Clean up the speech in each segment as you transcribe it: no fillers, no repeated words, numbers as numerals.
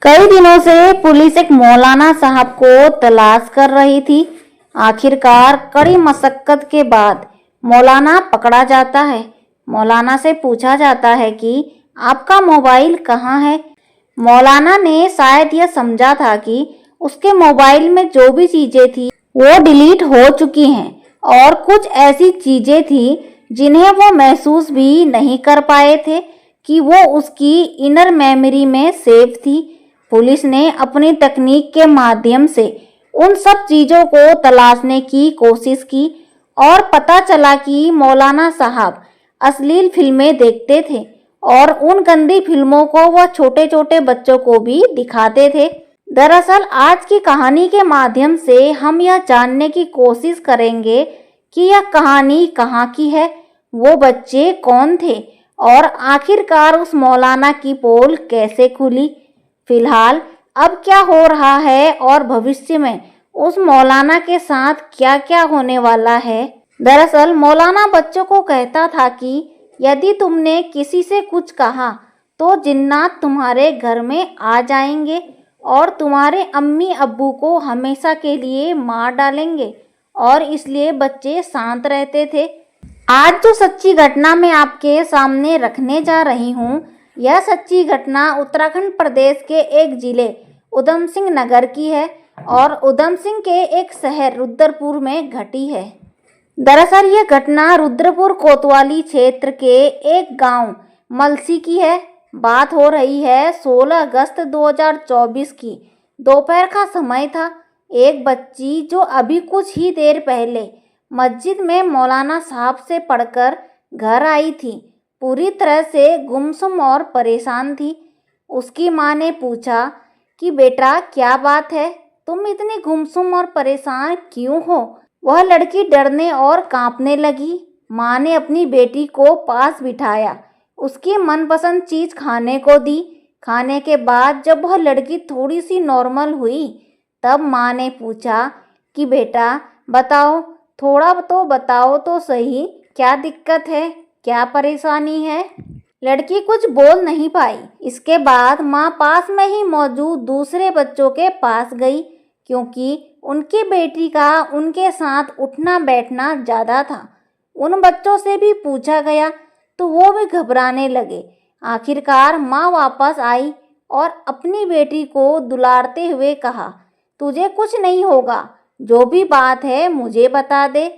कई दिनों से पुलिस एक मौलाना साहब को तलाश कर रही थी। आखिरकार कड़ी मशक्कत के बाद मौलाना पकड़ा जाता है। मौलाना से पूछा जाता है कि आपका मोबाइल कहाँ है। मौलाना ने शायद यह समझा था कि उसके मोबाइल में जो भी चीजें थी वो डिलीट हो चुकी हैं और कुछ ऐसी चीजें थी जिन्हें वो महसूस भी नहीं कर पाए थे कि वो उसकी इनर मेमोरी में सेव थी। पुलिस ने अपनी तकनीक के माध्यम से उन सब चीजों को तलाशने की कोशिश की और पता चला कि मौलाना साहब अश्लील फिल्में देखते थे और उन गंदी फिल्मों को वह छोटे छोटे बच्चों को भी दिखाते थे। दरअसल आज की कहानी के माध्यम से हम यह जानने की कोशिश करेंगे कि यह कहानी कहाँ की है, वो बच्चे कौन थे और आखिरकार उस मौलाना की पोल कैसे खुली। फिलहाल अब क्या हो रहा है और भविष्य में उस मौलाना के साथ क्या क्या होने वाला है। दरअसल मौलाना बच्चों को कहता था कि यदि तुमने किसी से कुछ कहा तो जिन्नात तुम्हारे घर में आ जाएंगे और तुम्हारे अम्मी अब्बू को हमेशा के लिए मार डालेंगे, और इसलिए बच्चे शांत रहते थे। आज जो सच्ची घटना मैं आपके सामने रखने जा रही हूँ, यह सच्ची घटना उत्तराखंड प्रदेश के एक जिले उधम सिंह नगर की है और उधम सिंह के एक शहर रुद्रपुर में घटी है। दरअसल यह घटना रुद्रपुर कोतवाली क्षेत्र के एक गांव मलसी की है। बात हो रही है 16 अगस्त 2024 की। दोपहर का समय था। एक बच्ची जो अभी कुछ ही देर पहले मस्जिद में मौलाना साहब से पढ़कर घर आई थी, पूरी तरह से गुमसुम और परेशान थी। उसकी माँ ने पूछा कि बेटा क्या बात है, तुम इतनी गुमसुम और परेशान क्यों हो। वह लड़की डरने और कांपने लगी। माँ ने अपनी बेटी को पास बिठाया, उसकी मनपसंद चीज खाने को दी। खाने के बाद जब वह लड़की थोड़ी सी नॉर्मल हुई तब माँ ने पूछा कि बेटा बताओ, थोड़ा तो बताओ तो सही, क्या दिक्कत है, क्या परेशानी है। लड़की कुछ बोल नहीं पाई। इसके बाद माँ पास में ही मौजूद दूसरे बच्चों के पास गई, क्योंकि उनकी बेटी का उनके साथ उठना बैठना ज़्यादा था। उन बच्चों से भी पूछा गया तो वो भी घबराने लगे। आखिरकार माँ वापस आई और अपनी बेटी को दुलारते हुए कहा, तुझे कुछ नहीं होगा, जो भी बात है मुझे बता दे।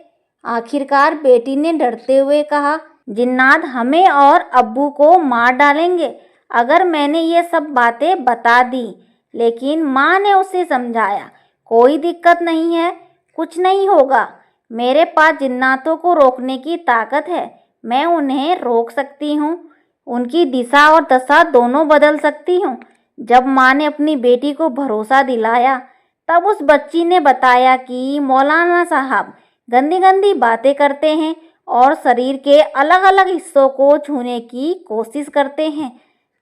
आखिरकार बेटी ने डरते हुए कहा, जिन्नात हमें और अब्बू को मार डालेंगे अगर मैंने ये सब बातें बता दी। लेकिन माँ ने उसे समझाया, कोई दिक्कत नहीं है, कुछ नहीं होगा, मेरे पास जिन्नातों को रोकने की ताकत है, मैं उन्हें रोक सकती हूँ, उनकी दिशा और दशा दोनों बदल सकती हूँ। जब माँ ने अपनी बेटी को भरोसा दिलाया तब उस बच्ची ने बताया कि मौलाना साहब गंदी गंदी बातें करते हैं और शरीर के अलग अलग हिस्सों को छूने की कोशिश करते हैं।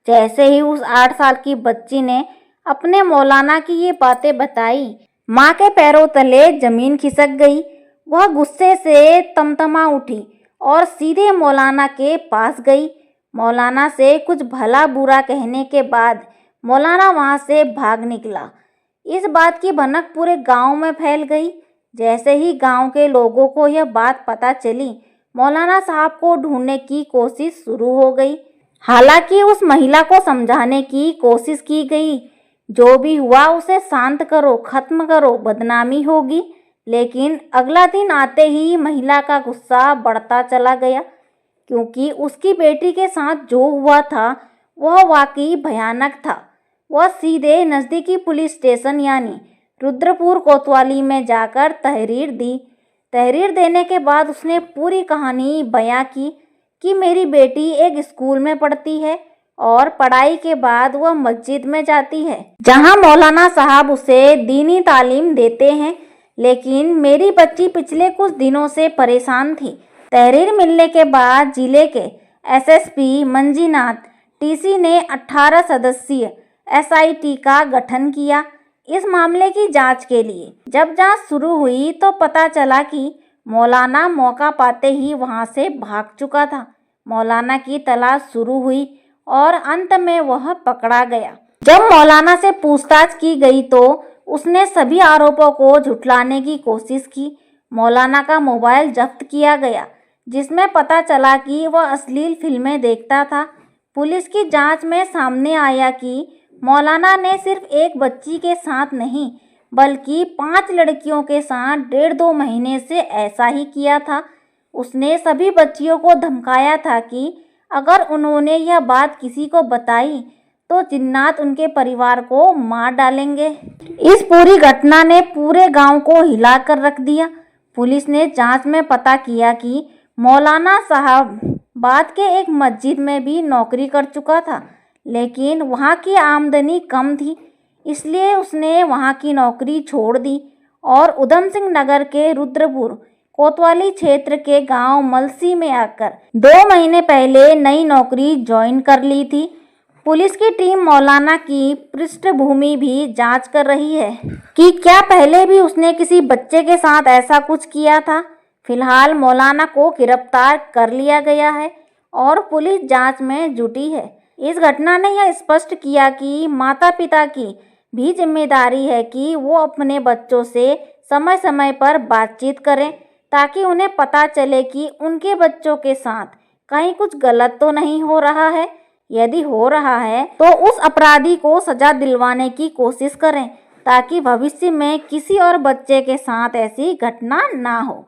जैसे ही उस 8 साल की बच्ची ने अपने मौलाना की ये बातें बताई, माँ के पैरों तले जमीन खिसक गई। वह गुस्से से तमतमा उठी और सीधे मौलाना के पास गई। मौलाना से कुछ भला बुरा कहने के बाद मौलाना वहाँ से भाग निकला। इस बात की भनक पूरे गांव में फैल गई। जैसे ही गांव के लोगों को यह बात पता चली, मौलाना साहब को ढूंढने की कोशिश शुरू हो गई। हालांकि उस महिला को समझाने की कोशिश की गई, जो भी हुआ उसे शांत करो, खत्म करो, बदनामी होगी। लेकिन अगला दिन आते ही महिला का गुस्सा बढ़ता चला गया, क्योंकि उसकी बेटी के साथ जो हुआ था वह वाकई भयानक था। वह सीधे नज़दीकी पुलिस स्टेशन यानी रुद्रपुर कोतवाली में जाकर तहरीर दी। तहरीर देने के बाद उसने पूरी कहानी बयां की कि मेरी बेटी एक स्कूल में पढ़ती है और पढ़ाई के बाद वह मस्जिद में जाती है, जहां मौलाना साहब उसे दीनी तालीम देते हैं। लेकिन मेरी बच्ची पिछले कुछ दिनों से परेशान थी। तहरीर मिलने के बाद जिले के एसएसपी मंजीनाथ टीसी ने 18 सदस्यीय एसआईटी का गठन किया इस मामले की जांच के लिए। जब जांच शुरू हुई तो पता चला कि मौलाना मौका पाते ही वहां से भाग चुका था। मौलाना की तलाश शुरू हुई और अंत में वह पकड़ा गया। जब मौलाना से पूछताछ की गई तो उसने सभी आरोपों को झुठलाने की कोशिश की। मौलाना का मोबाइल जब्त किया गया, जिसमें पता चला कि वह अश्लील फिल्में देखता था। पुलिस की जांच में सामने आया कि मौलाना ने सिर्फ एक बच्ची के साथ नहीं, बल्कि 5 लड़कियों के साथ 1.5-2 महीने से ऐसा ही किया था। उसने सभी बच्चियों को धमकाया था कि अगर उन्होंने यह बात किसी को बताई तो जिन्नात उनके परिवार को मार डालेंगे। इस पूरी घटना ने पूरे गांव को हिला कर रख दिया। पुलिस ने जांच में पता किया कि मौलाना साहब बाद के एक मस्जिद में भी नौकरी कर चुका था, लेकिन वहां की आमदनी कम थी, इसलिए उसने वहां की नौकरी छोड़ दी और उधम सिंह नगर के रुद्रपुर कोतवाली क्षेत्र के गांव मलसी में आकर 2 महीने पहले नई नौकरी ज्वाइन कर ली थी। पुलिस की टीम मौलाना की पृष्ठभूमि भी जांच कर रही है कि क्या पहले भी उसने किसी बच्चे के साथ ऐसा कुछ किया था। फिलहाल मौलाना को गिरफ्तार कर लिया गया है और पुलिस जांच में जुटी है। इस घटना ने यह स्पष्ट किया कि माता पिता की भी जिम्मेदारी है कि वो अपने बच्चों से समय समय पर बातचीत करें, ताकि उन्हें पता चले कि उनके बच्चों के साथ कहीं कुछ गलत तो नहीं हो रहा है। यदि हो रहा है तो उस अपराधी को सजा दिलवाने की कोशिश करें, ताकि भविष्य में किसी और बच्चे के साथ ऐसी घटना ना हो।